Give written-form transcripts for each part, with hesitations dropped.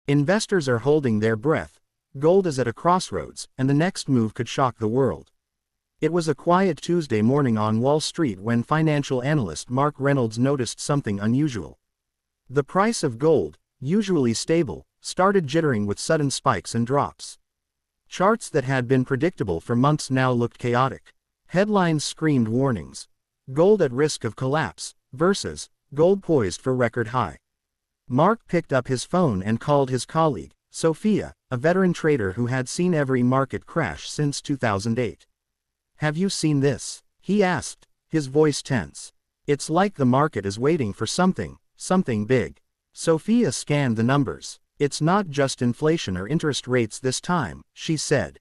Investors are holding their breath. Gold is at a crossroads, and the next move could shock the world. It was a quiet Tuesday morning on Wall Street when financial analyst Mark Reynolds noticed something unusual. The price of gold, usually stable, started jittering with sudden spikes and drops. Charts that had been predictable for months now looked chaotic. Headlines screamed warnings. Gold at risk of collapse, versus gold poised for record high. Mark picked up his phone and called his colleague, Sofia, a veteran trader who had seen every market crash since 2008. "Have you seen this?" he asked, his voice tense. "It's like the market is waiting for something big." Sofia scanned the numbers. "It's not just inflation or interest rates this time," she said.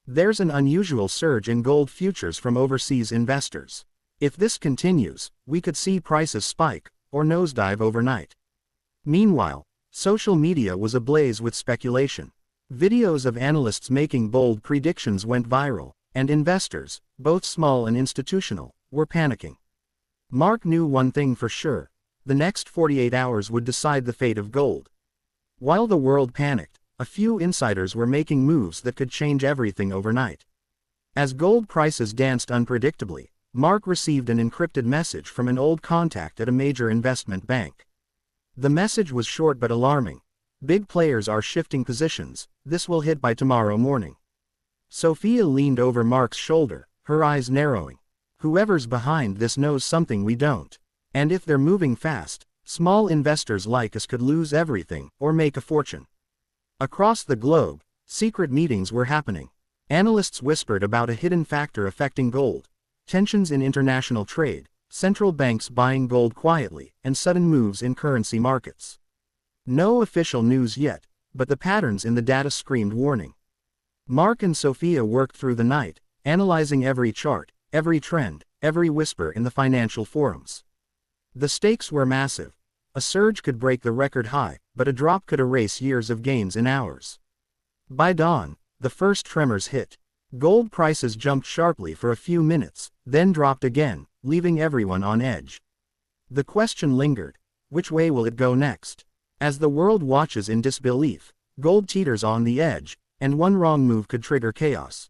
"There's an unusual surge in gold futures from overseas investors. If this continues, we could see prices spike, or nosedive overnight." Meanwhile, social media was ablaze with speculation. Videos of analysts making bold predictions went viral, and investors, both small and institutional, were panicking. Mark knew one thing for sure: the next 48 hours would decide the fate of gold. While the world panicked, a few insiders were making moves that could change everything overnight. As gold prices danced unpredictably, Mark received an encrypted message from an old contact at a major investment bank. The message was short but alarming. "Big players are shifting positions, this will hit by tomorrow morning." Sofia leaned over Mark's shoulder, her eyes narrowing. "Whoever's behind this knows something we don't. And if they're moving fast, small investors like us could lose everything, or make a fortune." Across the globe, secret meetings were happening. Analysts whispered about a hidden factor affecting gold: tensions in international trade, central banks buying gold quietly, and sudden moves in currency markets. No official news yet, but the patterns in the data screamed warning. Mark and Sofia worked through the night, analyzing every chart, every trend, every whisper in the financial forums. The stakes were massive. A surge could break the record high, but a drop could erase years of gains in hours. By dawn, the first tremors hit. Gold prices jumped sharply for a few minutes, then dropped again, leaving everyone on edge. The question lingered: which way will it go next? As the world watches in disbelief, gold teeters on the edge, and one wrong move could trigger chaos.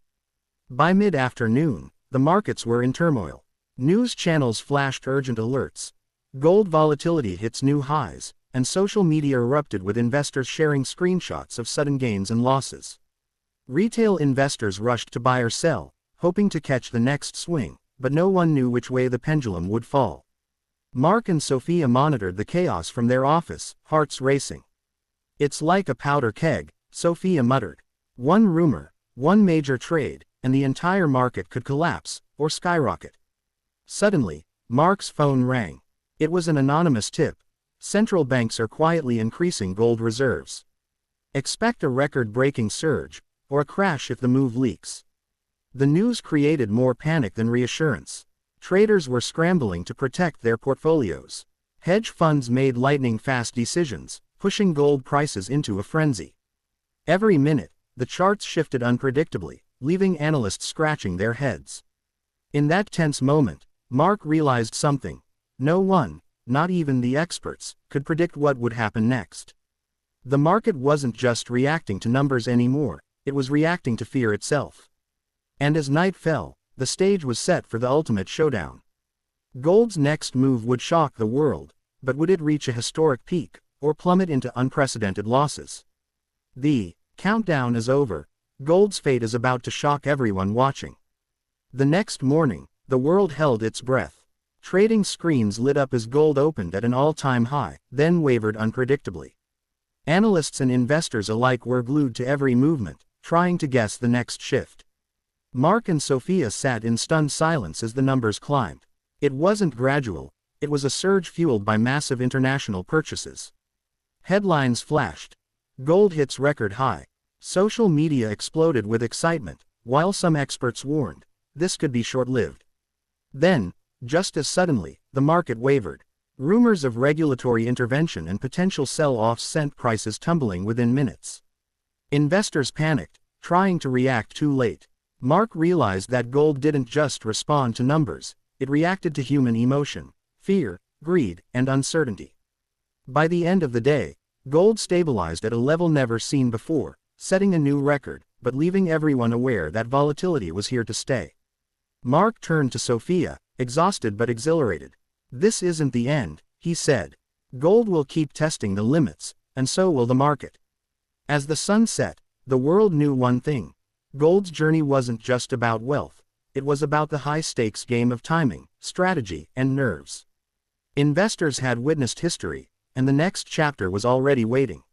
By mid-afternoon, the markets were in turmoil. News channels flashed urgent alerts. Gold volatility hits new highs, and social media erupted with investors sharing screenshots of sudden gains and losses. Retail investors rushed to buy or sell, hoping to catch the next swing, but no one knew which way the pendulum would fall. Mark and Sofia monitored the chaos from their office, hearts racing. "It's like a powder keg," Sofia muttered. "One rumor, one major trade, and the entire market could collapse, or skyrocket." Suddenly, Mark's phone rang. It was an anonymous tip. "Central banks are quietly increasing gold reserves. Expect a record-breaking surge, or a crash if the move leaks." The news created more panic than reassurance. Traders were scrambling to protect their portfolios. Hedge funds made lightning-fast decisions, pushing gold prices into a frenzy. Every minute, the charts shifted unpredictably, leaving analysts scratching their heads. In that tense moment, Mark realized something. No one, not even the experts, could predict what would happen next. The market wasn't just reacting to numbers anymore, it was reacting to fear itself. And as night fell, the stage was set for the ultimate showdown. Gold's next move would shock the world, but would it reach a historic peak, or plummet into unprecedented losses? The countdown is over. Gold's fate is about to shock everyone watching. The next morning, the world held its breath. Trading screens lit up as gold opened at an all-time high, then wavered unpredictably. Analysts and investors alike were glued to every movement, trying to guess the next shift. Mark and Sofia sat in stunned silence as the numbers climbed. It wasn't gradual, it was a surge fueled by massive international purchases. Headlines flashed. "Gold hits record high." Social media exploded with excitement, while some experts warned, this could be short-lived. Then, just as suddenly, the market wavered. Rumors of regulatory intervention and potential sell-offs sent prices tumbling within minutes. Investors panicked, trying to react too late. Mark realized that gold didn't just respond to numbers, it reacted to human emotion, fear, greed, and uncertainty. By the end of the day, Gold stabilized at a level never seen before, setting a new record, but leaving everyone aware that volatility was here to stay. Mark turned to Sofia, exhausted but exhilarated. "This isn't the end," he said. "Gold will keep testing the limits, and so will the market." As the sun set, the world knew one thing. Gold's journey wasn't just about wealth. It was about the high-stakes game of timing, strategy, and nerves. Investors had witnessed history, and the next chapter was already waiting.